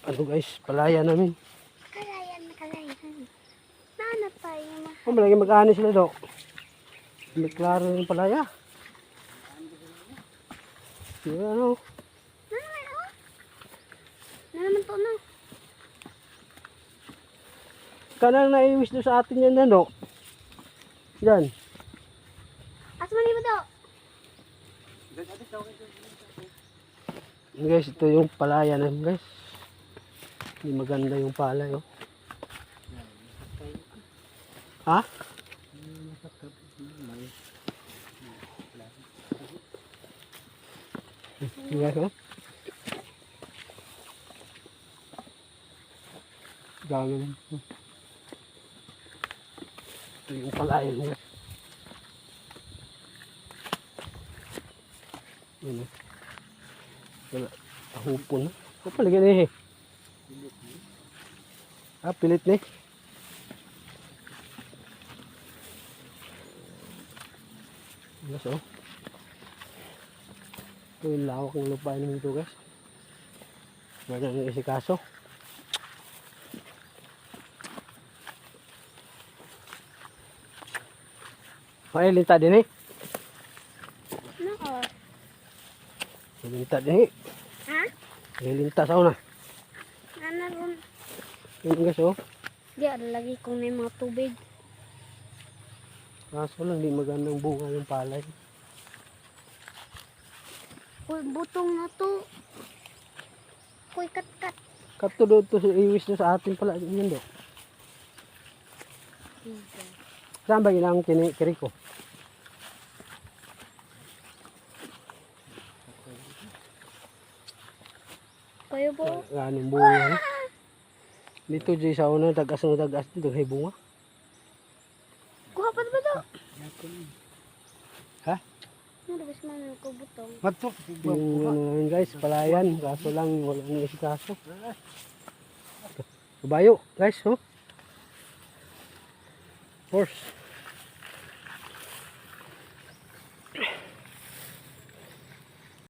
Ano guys, palaya namin. Kalayan. Nana tayo ma. Oh, malagi mag-ani sila do. May klaro yung palaya. Yan ano. Naman to no. Kanang naiwis do sa atin yan ano. Yan. Asa man ba to? Guys, ito yung palaya namin guys. Hindi maganda yung palay oh. Ha? Guys oh. Dami. Ito yung palaya niya. Ano? Wala. Ahupon. Ano paligyan eh. Ah, pilit ni. Guys oh. Ito yung lawak ng lupa namin ito guys. Wala nang isikaso. May linta din eh. Nako. May linta din eh. Ha? May linta sa una. Nana ron. Yun guys oh. Di ada lagi kung may mga tubig. Kaso lang di magandang bunga yung palay. Uy, butong na to. Uy, kat-kat. Kato do to iwis do sa atin pala yun do. Saan ba ilang kiriko? Kayo po? Anong bunga? Dito dyan sa una, tagas dito, may bunga. Kuha pa ba to? Ha? Nalabas man ko butong. Matok. Yung ano namin guys, palayan, kaso lang wala nang isikaso. Kabayo guys, oh. Horse.